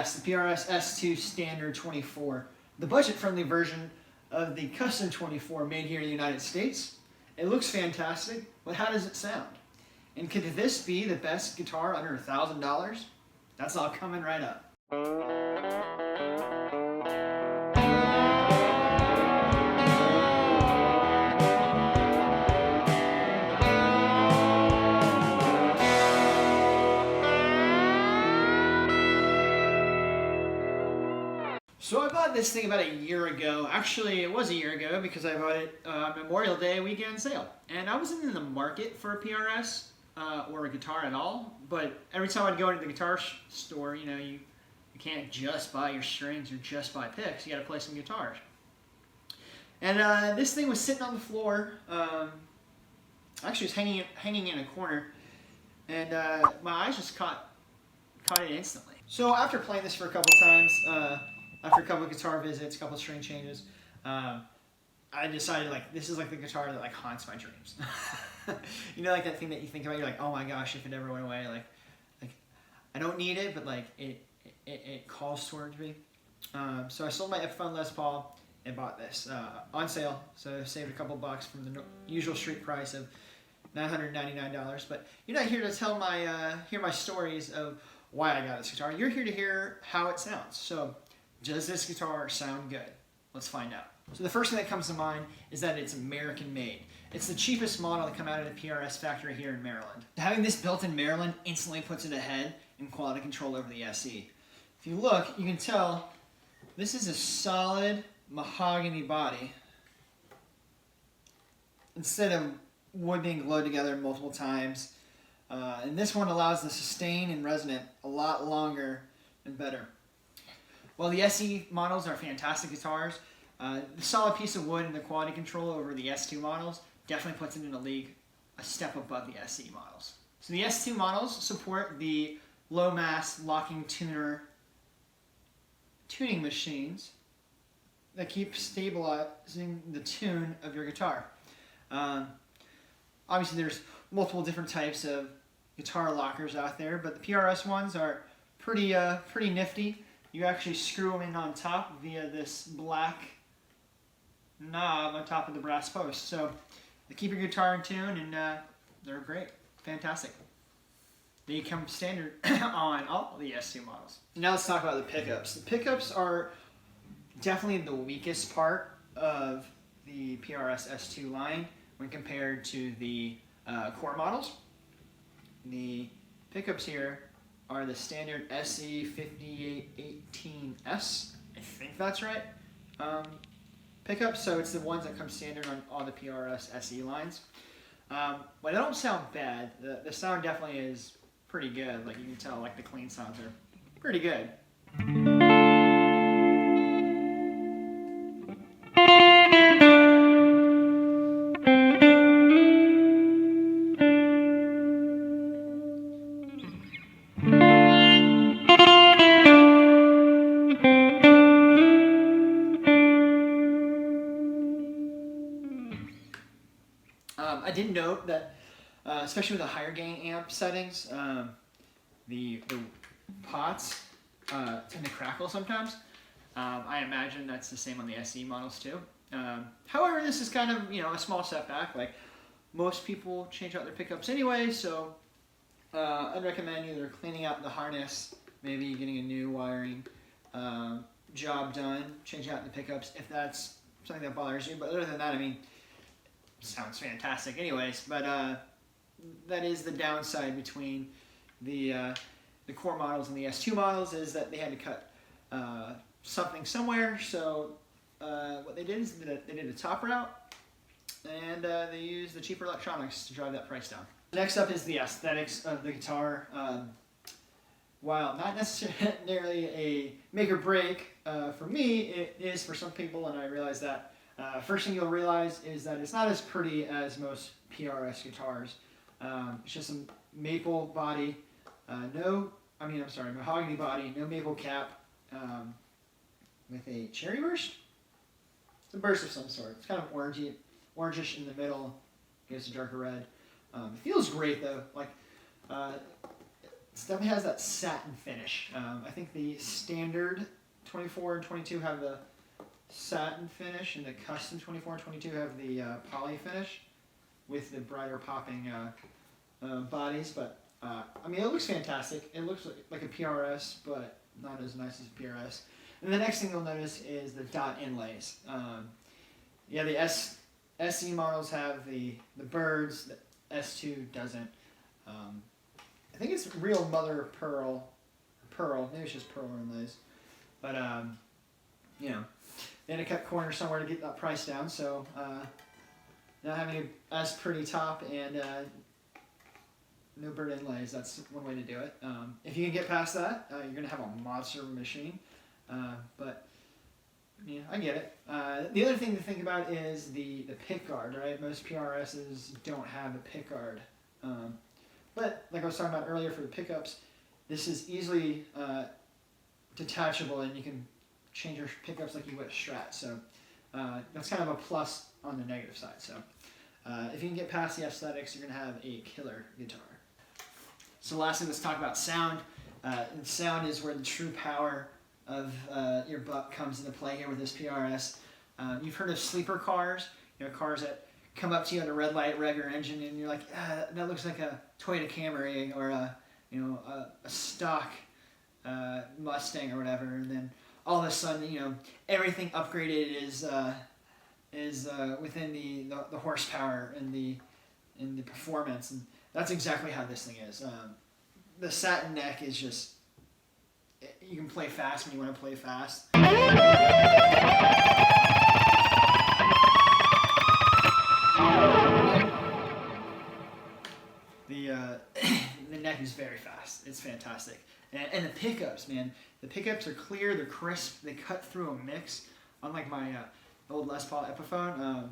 Yes, the PRS S2 Standard 24, the budget-friendly version of the custom 24 made here in the United States. It looks fantastic, but how does it sound? And could this be the best guitar under $1,000? That's all coming right up. So I bought this thing about a year ago. Actually, it was a year ago because I bought it Memorial Day weekend sale. And I wasn't in the market for a PRS or a guitar at all. But every time I'd go into the guitar store, you know, you can't just buy your strings or just buy picks. You got to play some guitars. And this thing was sitting on the floor. Actually, it was hanging in a corner. And my eyes just caught it instantly. So after playing this for a couple times, after a couple of guitar visits, a couple of string changes, I decided like this is like the guitar that like haunts my dreams. You know, like that thing that you think about, you're like, oh my gosh, if it ever went away, like I don't need it, but like it calls towards me. So I sold my Epiphone Les Paul and bought this on sale. So I saved a couple bucks from the usual street price of $999. But you're not here to tell hear my stories of why I got this guitar. You're here to hear how it sounds. So does this guitar sound good? Let's find out. So the first thing that comes to mind is that it's American made. It's the cheapest model to come out of the PRS factory here in Maryland. Having this built in Maryland instantly puts it ahead in quality control over the SE. If you look, you can tell this is a solid mahogany body instead of wood being glued together multiple times. And this one allows the sustain and resonant a lot longer and better. While the SE models are fantastic guitars, the solid piece of wood and the quality control over the S2 models definitely puts it in a league a step above the SE models. So the S2 models support the low mass locking tuning machines that keep stabilizing the tune of your guitar. Obviously there's multiple different types of guitar lockers out there, but the PRS ones are pretty nifty. You actually screw them in on top via this black knob on top of the brass post. So they keep your guitar in tune, and they're great. Fantastic. They come standard on all the S2 models. Now let's talk about the pickups. The pickups are definitely the weakest part of the PRS S2 line when compared to the core models. The pickups here are the standard SE5818S, I think that's right, pickups. So it's the ones that come standard on all the PRS SE lines. But they don't sound bad. The sound definitely is pretty good. Like you can tell, like the clean sounds are pretty good. I did note that, especially with the higher gain amp settings, the pots tend to crackle sometimes. I imagine that's the same on the SE models too. However, this is kind of, you know, a small setback. Like most people change out their pickups anyway, so I'd recommend either cleaning out the harness, maybe getting a new wiring job done, changing out the pickups if that's something that bothers you. But other than that, I mean, sounds fantastic anyways. But that is the downside between the core models and the S2 models, is that they had to cut something somewhere. So what they did is they did a top route, and they used the cheaper electronics to drive that price down. Next up is the aesthetics of the guitar. While not necessarily a make or break for me, it is for some people, and I realize that. First thing you'll realize is that it's not as pretty as most PRS guitars. It's just a maple body, mahogany body, no maple cap, with a cherry burst. It's a burst of some sort. It's kind of orangish in the middle, gives a darker red. It feels great though. Like definitely has that satin finish. I think the standard 24 and 22 have the satin finish, and the custom 24 and 22 have the poly finish with the brighter popping bodies. But I mean, it looks fantastic. It looks like a PRS, but not as nice as a PRS. And the next thing you'll notice is the dot inlays. Yeah, the SE models have the birds. The S2 doesn't. I think it's real mother of pearl. Maybe it's just pearl inlays. But you know, they had to cut corners somewhere to get that price down. So not having as pretty top and no bird inlays, that's one way to do it. If you can get past that, you're gonna have a monster machine. But yeah, I get it. The other thing to think about is the pick guard, right? Most PRSs don't have a pick guard. But like I was talking about earlier for the pickups, this is easily detachable, and you can change your pickups like you would a Strat. So that's kind of a plus on the negative side. So if you can get past the aesthetics, you're going to have a killer guitar. So lastly, let's talk about sound. And sound is where the true power of your buck comes into play here with this PRS. You've heard of sleeper cars, cars that come up to you on a red light, rev your engine, and you're like, that looks like a Toyota Camry or a stock Mustang or whatever. And then all of a sudden, everything upgraded is within the horsepower and the performance, and that's exactly how this thing is. The satin neck is just, you can play fast when you want to play fast. The neck is very fast. It's fantastic. And the pickups, man. The pickups are clear, they're crisp, they cut through a mix. Unlike my old Les Paul Epiphone.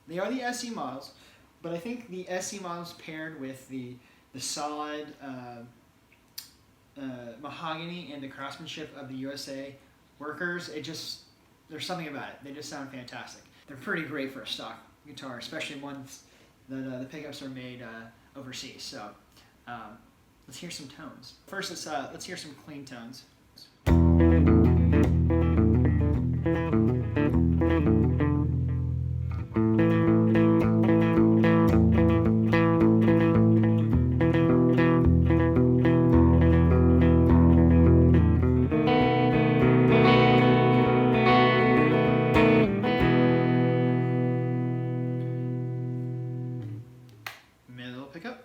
They are the SE models, but I think the SE models paired with the solid mahogany and the craftsmanship of the USA workers, there's something about it. They just sound fantastic. They're pretty great for a stock guitar, especially ones that the pickups are made overseas. So let's hear some tones. First, let's hear some clean tones. Middle pickup.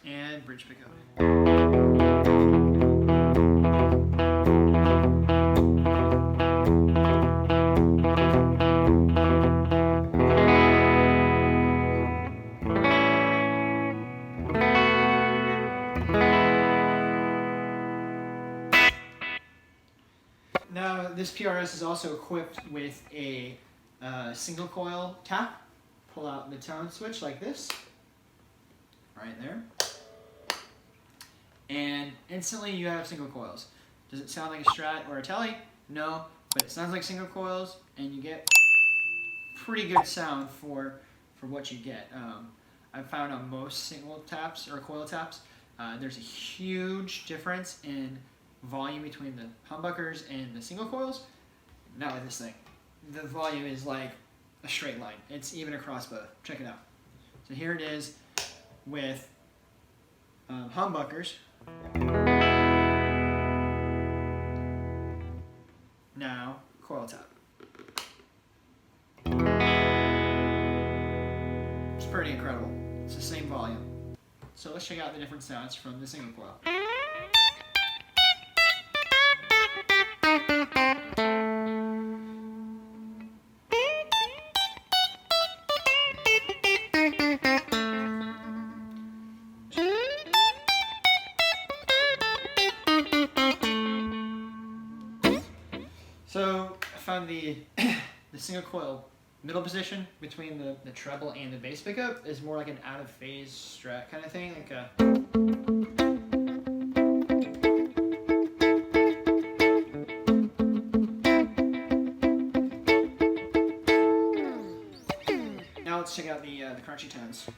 And bridge pickup. Now, this PRS is also equipped with a single coil tap. Pull out the tone switch like this, right there. And instantly you have single coils. Does it sound like a Strat or a Tele? No, but it sounds like single coils, and you get pretty good sound for what you get. I've found on most single taps or coil taps, there's a huge difference in volume between the humbuckers and the single coils. Not with this thing. The volume is like a straight line. It's even across both. Check it out. So here it is with humbuckers. Now, coil tap. It's pretty incredible. It's the same volume. So let's check out the different sounds from the single coil. found the the single coil middle position between the treble and the bass pickup is more like an out of phase strat kind of thing, like a. Now let's check out the crunchy tones.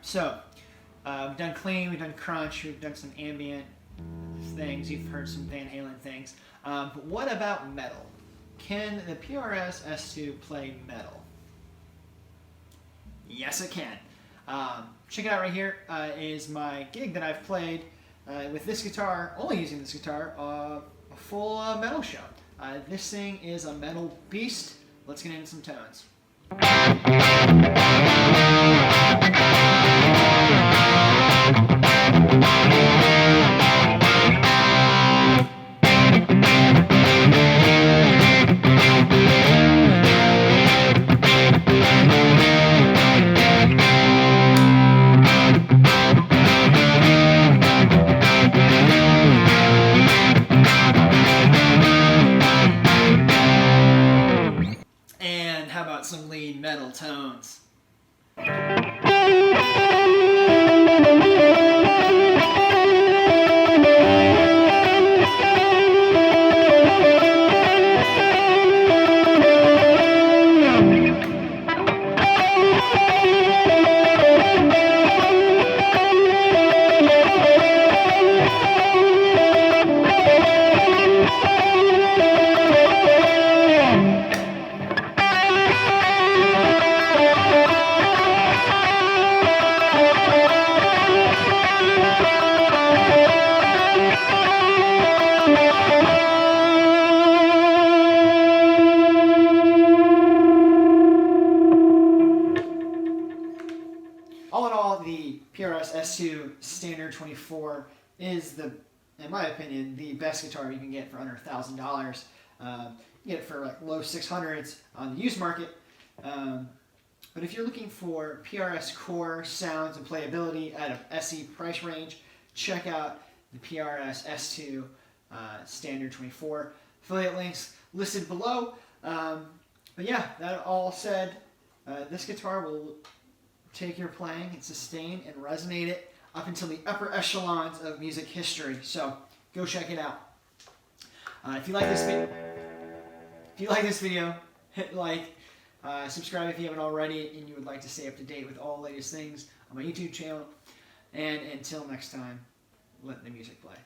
So, we've done clean, we've done crunch, we've done some ambient things, you've heard some Van Halen things. But what about metal? Can the PRS S2 play metal? Yes, it can. Check it out right here. Is my gig that I've played with this guitar, only using this guitar, a full metal show. This thing is a metal beast. Let's get into some tones. And how about some lead metal tones? All in all, the PRS S2 Standard 24 is in my opinion, the best guitar you can get for under $1,000. You get it for like low 600s on the used market. But if you're looking for PRS core sounds and playability at an SE price range, check out the PRS S2 Standard 24. Affiliate links listed below. But yeah, that all said, this guitar will take your playing and sustain and resonate it up until the upper echelons of music history. So go check it out. If you like this video, hit like, subscribe if you haven't already, and you would like to stay up to date with all the latest things on my YouTube channel. And until next time, let the music play.